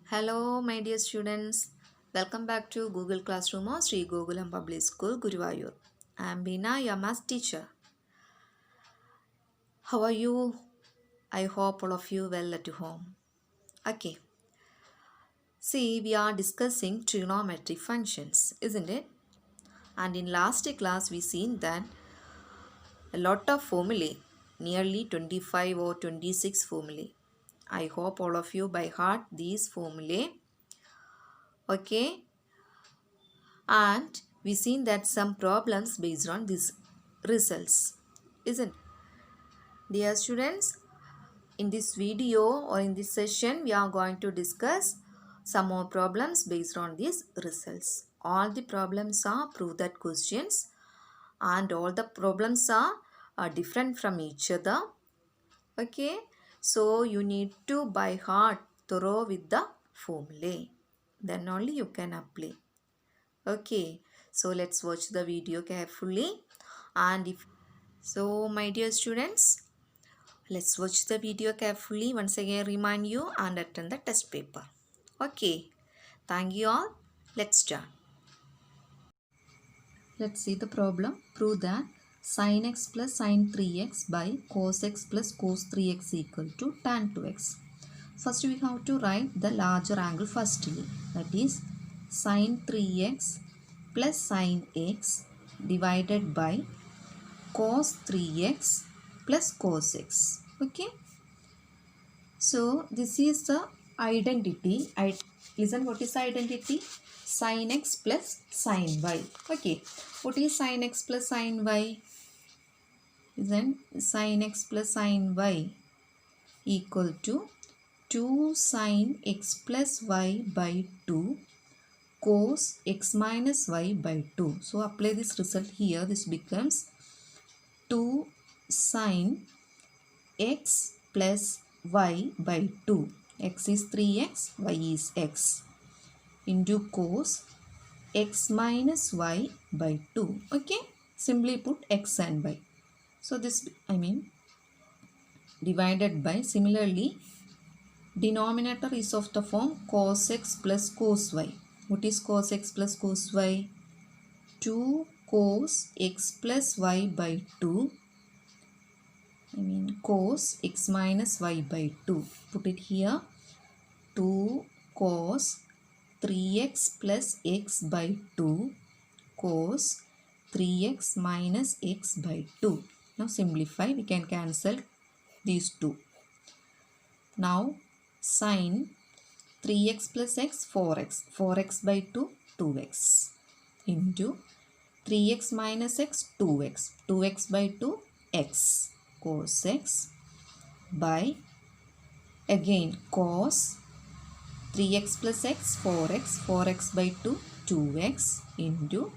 Hello, my dear students. Welcome back to Google Classroom of Sri Gokulam Public School, Guruvayur. I am Bina, your math teacher. How are you? I hope all of you well at home. Okay. See, we are discussing trigonometric functions, isn't it? And in last class, we seen that a lot of formulae, nearly 25 or 26 formulae. I hope all of you by heart these formulae. Okay. And we seen that some problems based on these results, isn't it? Dear students, in this video or in this session we are going to discuss some more problems based on these results. All the problems are prove that questions and all the problems are different from each other. Okay, so you need to by heart thorough with the formulae, then only you can apply. Okay, so let's watch the video carefully. And if so, my dear students, let's watch the video carefully. Once again remind you and attend the test paper. Okay, thank you all. Let's start. Let's see the problem. Prove that sin x plus sin 3x by cos x plus cos 3x equal to tan 2x. First we have to write the larger angle firstly. That is sin 3x plus sin x divided by cos 3x plus cos x. Okay. So this is the identity. Listen, what is identity? Sin x plus sin y. Okay. What is sin x plus sin y? Listen, sin x plus sin y equal to 2 sin x plus y by 2 cos x minus y by 2. So apply this result here. This becomes 2 sin x plus y by 2. X is 3x, y is x into cos x minus y by 2. Okay, simply put x and y. So this divided by, similarly denominator is of the form cos x plus cos y. What is cos x plus cos y? 2 cos x plus y by 2. Cos x minus y by 2. Put it here. 2 cos 3x plus x by 2 cos 3x minus x by 2. Now simplify. We can cancel these two. Now sin 3x plus x 4x. 4x by 2 2x into 3x minus x 2x. 2x by 2 x cos x by again cos 3x plus x 4x. 4x by 2 2x into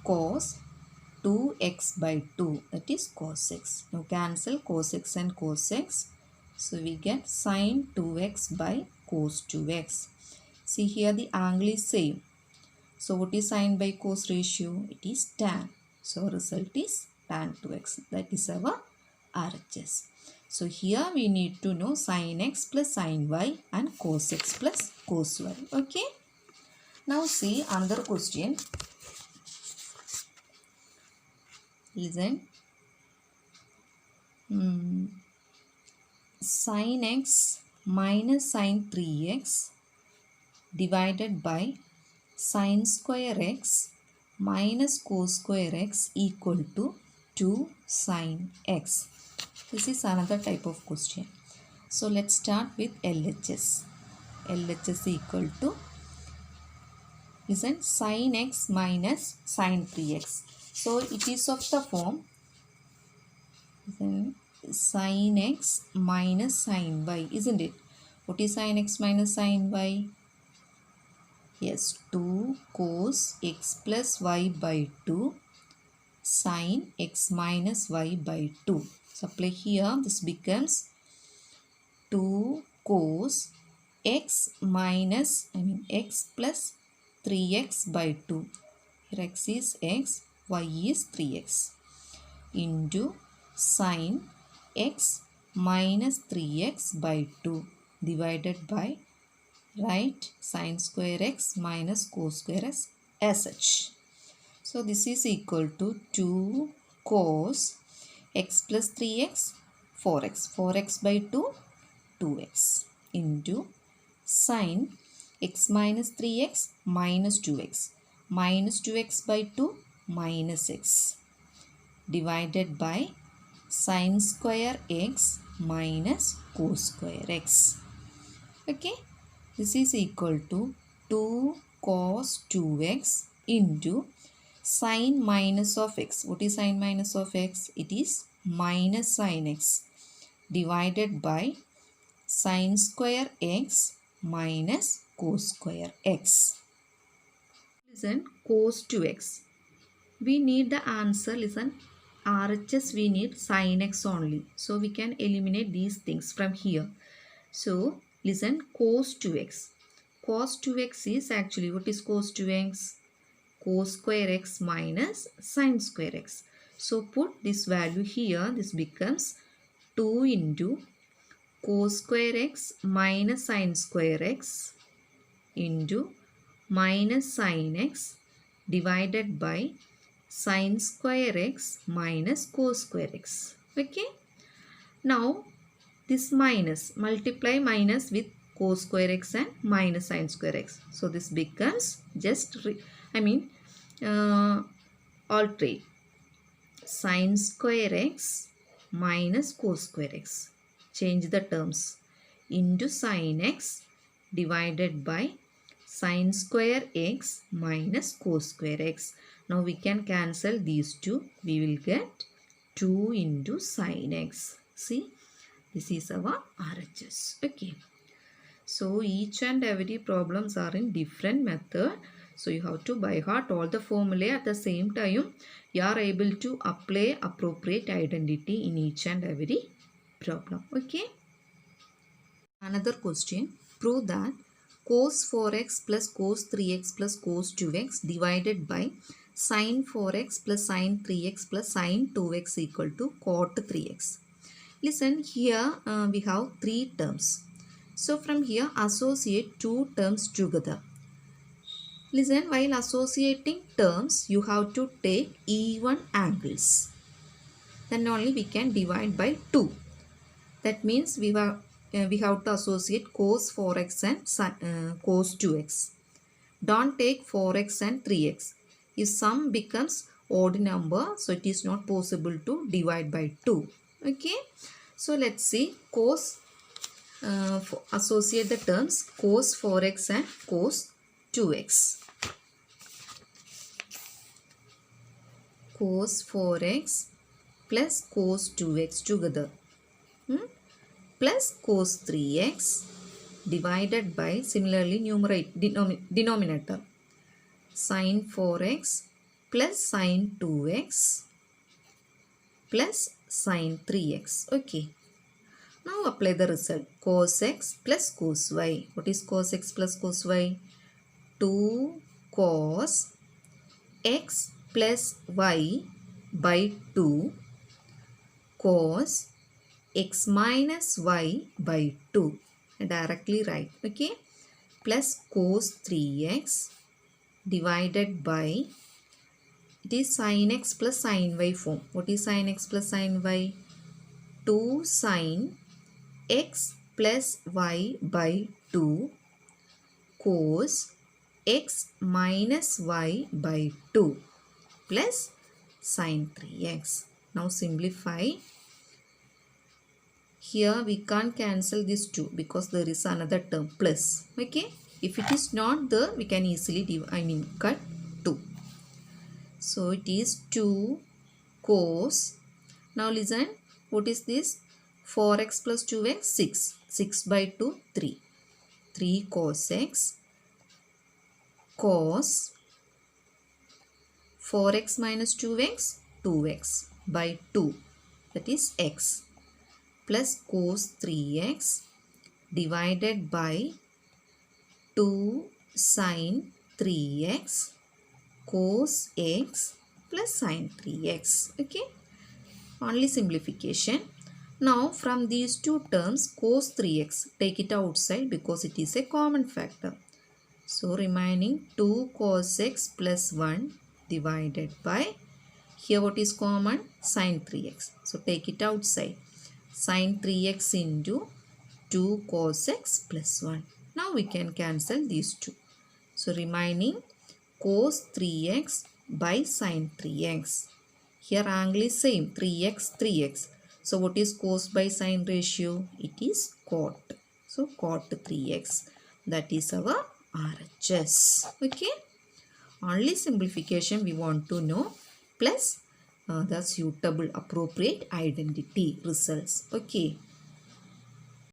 cos 2x by 2, that is cos x. Now cancel cos x and cos x. So we get sin 2x by cos 2x. See here the angle is same. So what is sin by cos ratio? It is tan. So result is tan 2x. That is our RHS. So here we need to know sin x plus sin y and cos x plus cos y. Okay. Now see another question. Listen. Sin x minus sin 3x divided by sin square x minus cos square x equal to 2 sin x. This is another type of question. So let's start with LHS. LHS equal to, listen, sin x minus sin 3x. So it is of the form sin x minus sin y, isn't it? What is sin x minus sin y? Yes, 2 cos x plus y by 2 sin x minus y by 2. So apply here. This becomes 2 cos x minus x plus 3x by 2. Here x is x, y is 3x into sin x minus 3x by 2 divided by write sin square x minus cos square x as such. So this is equal to 2 cos x plus 3x 4x. 4x by 2 2x into sin x minus 3x minus 2x minus 2x by 2 minus x divided by sin square x minus cos square x. Okay, this is equal to 2 cos 2x into sin minus of x. What is sin minus of x? It is minus sin x divided by sin square x minus cos square x. Listen, cos 2x. We need the answer, listen, RHS we need sin x only. So we can eliminate these things from here. So listen, cos 2x. Cos 2x is actually, what is cos 2x? Cos square x minus sin square x. So put this value here. This becomes 2 into cos square x minus sin square x into minus sin x divided by sin square x minus cos square x. Okay. Now this minus, multiply minus with cos square x and minus sin square x. So this becomes just, alterate sin square x minus cos square x. Change the terms into sin x divided by sin square x minus cos square x. Now we can cancel these two. We will get 2 into sin x. See, this is our RHS. Okay. So each and every problems are in different method. So you have to by heart all the formulae. At the same time, you are able to apply appropriate identity in each and every problem. Okay. Another question. Prove that cos 4x plus cos 3x plus cos 2x divided by sin 4x plus sin 3x plus sin 2x equal to cot 3x. Listen, here we have three terms. So from here associate two terms together. Listen, while associating terms you have to take even angles. Then only we can divide by 2. That means we have to associate cos 4x and cos 2x. Don't take 4x and 3x. If sum becomes odd number, so it is not possible to divide by 2. Okay. So let's see cos, associate the terms cos 4x and cos 2x. Cos 4x plus cos 2x together. Plus cos 3x divided by, similarly denominator, sin 4x plus sin 2x plus sin 3x. Okay. Now apply the result. Cos x plus cos y. What is cos x plus cos y? 2 cos x plus y by 2 cos x minus y by 2. Directly write. Okay. Plus cos 3x divided by, it is sin x plus sin y form. What is sin x plus sin y? 2 sin x plus y by 2 cos x minus y by 2 plus sin 3x. Now simplify. Here we can't cancel this 2 because there is another term plus. Okay. If it is not there, we can easily cut 2. So it is 2 cos. Now listen, what is this? 4x plus 2x, 6. 6 by 2, 3. 3 cos x cos 4x minus 2x, 2x by 2. That is x plus cos 3x divided by 2 sin 3x cos x plus sin 3x. Okay. Only simplification. Now from these two terms cos 3x, take it outside because it is a common factor. So remaining 2 cos x plus 1 divided by, here what is common? Sin 3x. So take it outside. Sin 3x into 2 cos x plus 1. Now we can cancel these two. So remaining cos 3x by sin 3x. Here angle is same, 3x, 3x. So what is cos by sin ratio? It is cot. So cot 3x. That is our RHS. Okay. Only simplification we want to know, plus the suitable appropriate identity results. Okay.